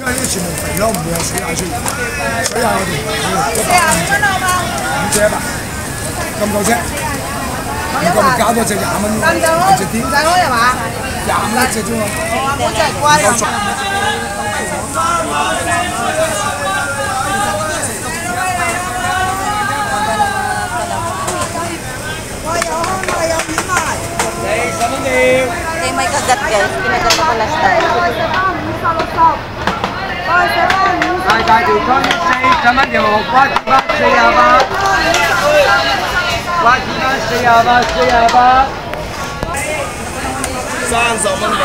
因為呢啲全部肥咯，唔會有水蟹出現。水蟹我哋5隻100，咁夠啫。如果你搞多隻20蚊，兩隻點？唔使開係嘛？25一隻啫嘛。我真係貴啊！40蚊條。Kaya may kagat guys, kinagat ako last time. 大大條湯40蚊條，瓜子包48，瓜子包48，40蚊條。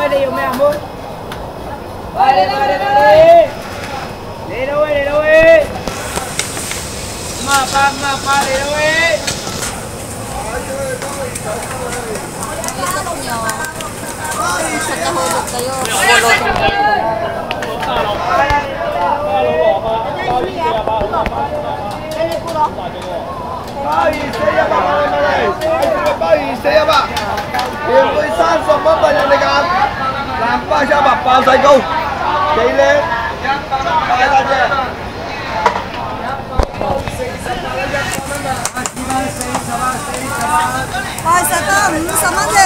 Đi dùng mẹ muốn. Đi đâu đi. Mà pa đi đâu đi. Ikot nyo. Sa kahulog kayo. Hulog.鮑魚400鮑魚400，原本30蚊份人哋揀，南巴100爆晒高，幾靚，大大隻。80包50蚊條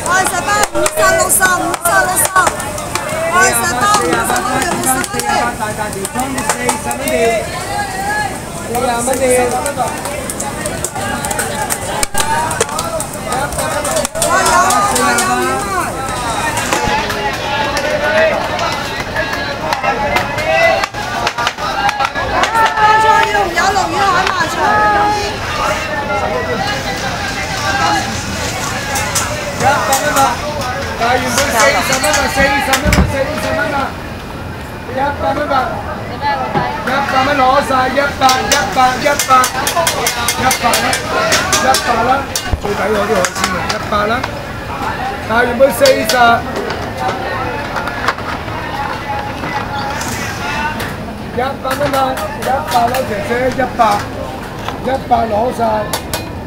，80包50 60 80包50蚊條，大大條湯40蚊條，40蚊條。但原本40蚊啊，100蚊吧，100蚊攞晒，100啦，最抵我啲海鮮啊，100啦，但原本40。100蚊啊，100啦，姐姐100攞晒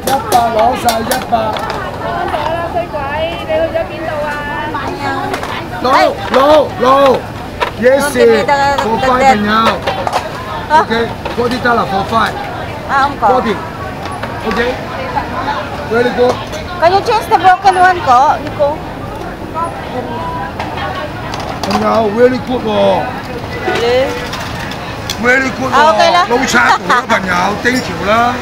，100攞晒100。衰鬼，你去咗邊度啊？路，yes， for 5朋友 ，OK， 40 dollar for 5， 40，OK，very good。Can you change the broken one ko, Nico? 朋友 very good 喎 ，very good ，OK 啦。老叉部啦，朋友，丁條啦。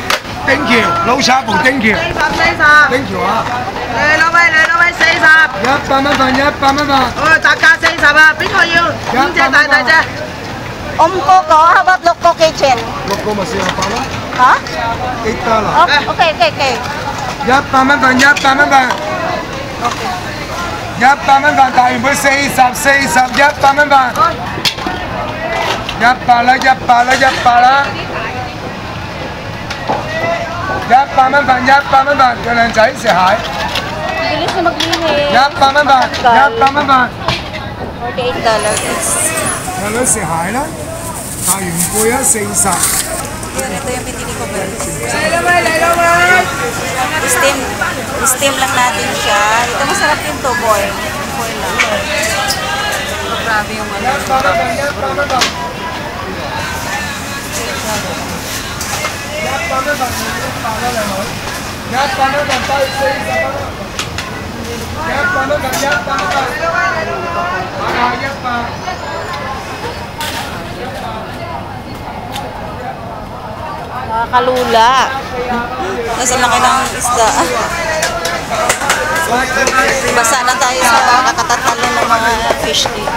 丁橋，老叉部丁橋，40，丁橋啊！嚟兩位40。100蚊份，100蚊份。哦，特價40啊！邊個要？5隻大隻。How about Loco Kitchen? 6個咪48啦。嚇？8dollar。OK。100蚊份，100蚊份。100蚊份，大原本40 100蚊份。100啦。100蚊份，有靚仔食蟹。Bilis na maglinis. 100蚊份。$48. 有女食蟹啦，大元貝啊40。Ito yung pinili ko, guys. 嚟兩位。Steam lang natin siya. Ito masarap yung tuboy. Tuboy lang. Grabe yung ano. 100蚊份。100蚊份，100啦，靚女。100蚊份低40蚊。100蚊份，100蚊份。100。Nakakalula. Nasa laki ng isda. Basa na tayo sa kakatatalo ng mga fish dito.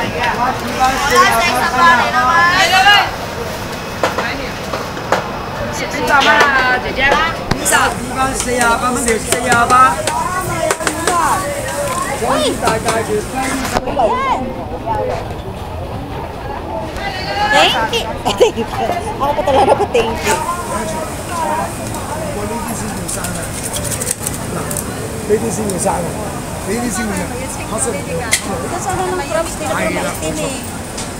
Thank you. Ako pa talaga po thank you. Ladies yung sana. Ladies yung na. Kasi, Kasi ano ng crabs, hindi na pala maitim eh.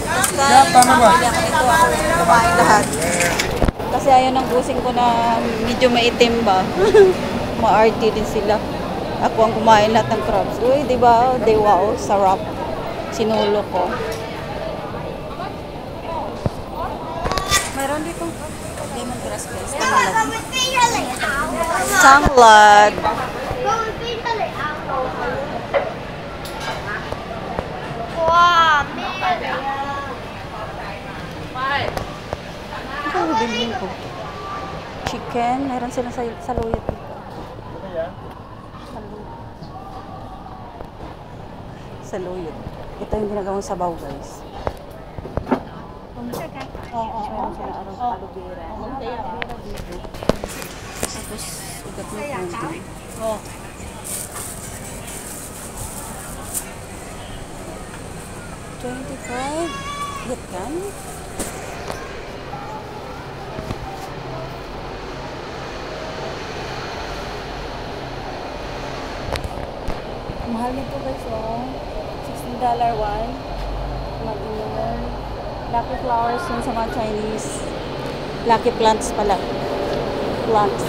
Basta, tama ba? pili ako nito, ako kumain lahat. Kasi ayaw ng busing ko na medyo maitim ba. Ma-arty din sila. Ako ang kumain lahat ng crabs. Uy, di ba? Di wow, sarap. Sinulo ko. Mayroon ditong lemongrass guys. Tanglad. Wow, Ito ang bilhin ko. Chicken. Meron sila sa saluyot dito. Saluyot. Ito yung ginagawang sabaw guys. Oo. Meron sila aloe vera. Tapos, ugat ng candy. Oo. $25. Get kan? Mahal nito guys, oh. $16 one. Mag-inner. Lucky flowers yun sa mga Chinese. Lucky plants pala. Plants.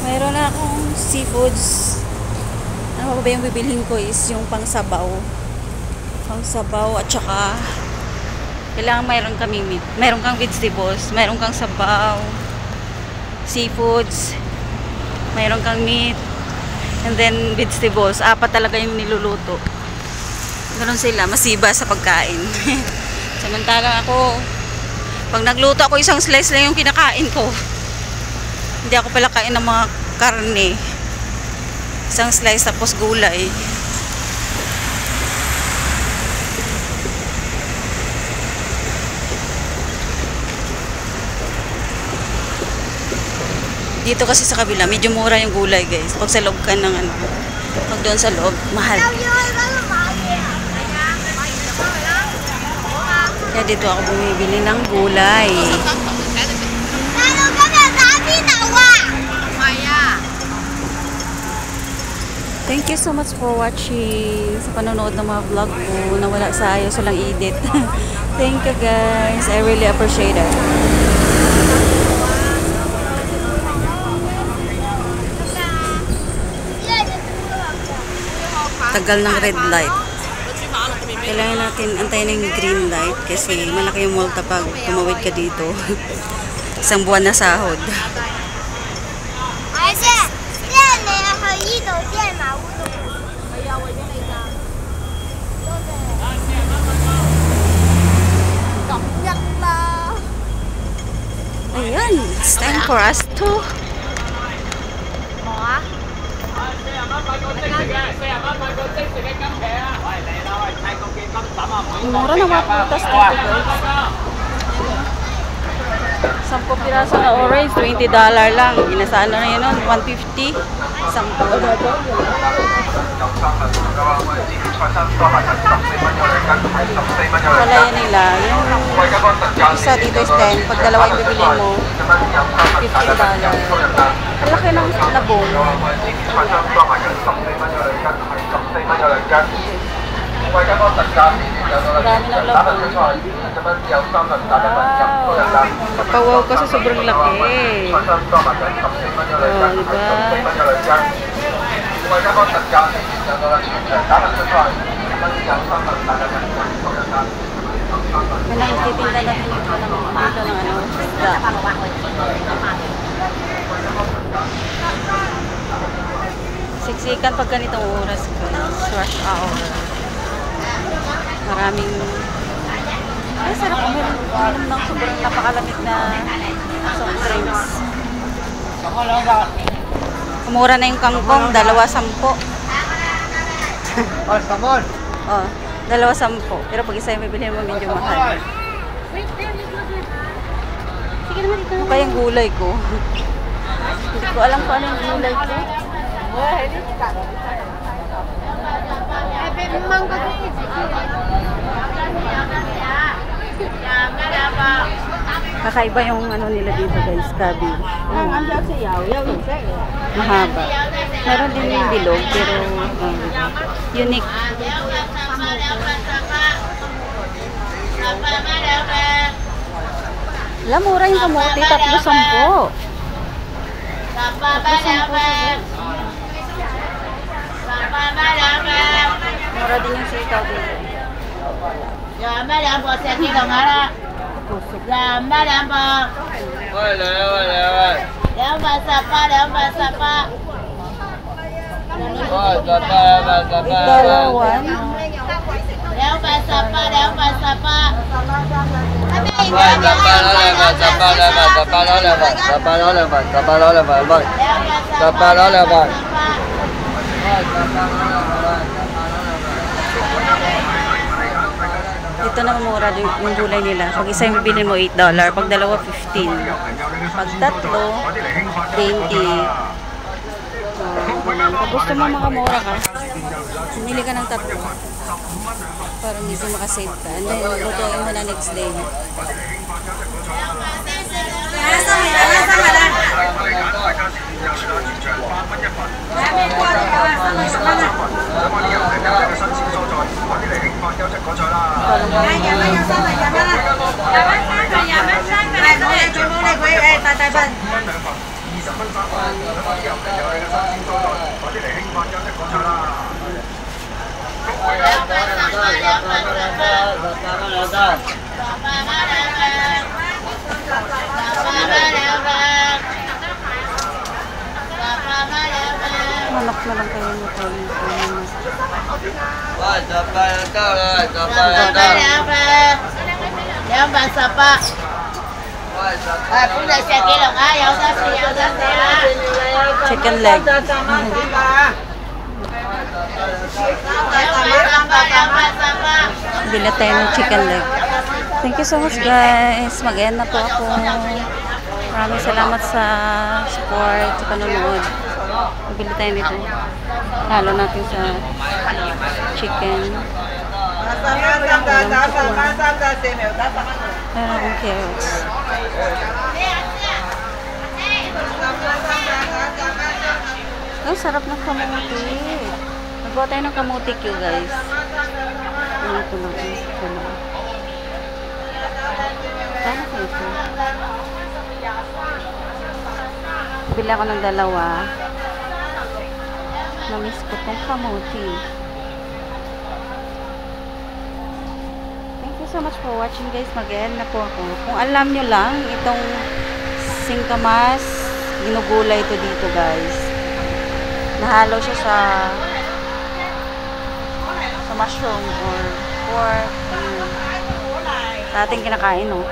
Mayroon na akong seafoods. Ano ba yung bibilhin ko is yung pangsabaw. Pangsabaw at saka kailangan mayroon kami meat. Mayroon kang vegetables, mayroon kang sabaw, seafoods, mayroon kang meat, and then vegetables. Apat talaga yung niluluto. Ganun sila, masiba sa pagkain. Samantalang ako, pag nagluto ako, isang slice lang yung kinakain ko. Hindi ako pala kain ng mga karne. Isang slice tapos gulay. Dito kasi sa kabila, medyo mura yung gulay guys. Pag sa loob ka ng ano, pag doon sa loob, mahal. Kaya dito ako bumibili ng gulay. Thank you so much for watching sa panonood ng mga vlog ko na wala sa ayos walang edit. Thank you guys. I really appreciate it. Tagal ng red light. Kailangan natin antayin ng green light kasi malaki yung multa pag tumawid ka dito. Isang buwan na sahod. Ayan, it's time for us to mura na mga prutas dito guys. 10 piraso na orange, $20 lang. Inasaan na yun nun, 150. 10 lang. Palaya nila. Yung isa dito is 10. Pag dalawa yung bibili mo, $50. Ang laki ng labong. Marami ng labong. Wow. Kapawaw ka sa sobrang laki. Oh, diba? May nakititinda na din ito ng isda. Siksikan pag ganitong oras guys. Rush hour. Maraming ay sarap uminom ng sobrang napakalamig na soft drinks. Kumura na yung kangkong, $2.10. Oh, samon. Oh, $2.10. Pero pag isa yung bibili mo, medyo mahal. Ano kaya yung gulay ko? Hindi ko alam kung ano yung gulay ko. Kakaiba yung ano nila dito guys, gabi. Mahaba. Meron din yung bilog, pero unique. Alam, mura yung kamote, 3.10. 3.10. Mura din yung sitaw dito. Dito na mura yung gulay nila. Pag isa yung bibili mo, $8. Pag dalawa, $15. Pag tatlo, $20. Pag gusto mo makamura ka, pumili ka ng tatlo. Para medyo makasave ka. And then, lutuin mo na next day. Manok na lang kayo mo tayo. Chicken leg. Bili tayo ng chicken leg. Thank you so much guys. Mag-end na po ako. Maraming salamat sa support, sa panonood. Bili tayo nito. Halo natin sa chicken. Maraming carrots. Ay, sarap ng kamuti. Nagawa tayo ng kamuti Q, guys. Ito lang. Ito lang. Saan ako ito? Bili ako ng dalawa. Namiss ko tong kamuti. Thank you so much for watching, guys. Mag-end na po ako. Kung alam nyo lang, itong singkamas, ginugulay ito dito, guys. Nahalo siya sa mushroom or pork. Sa ating kinakain, no?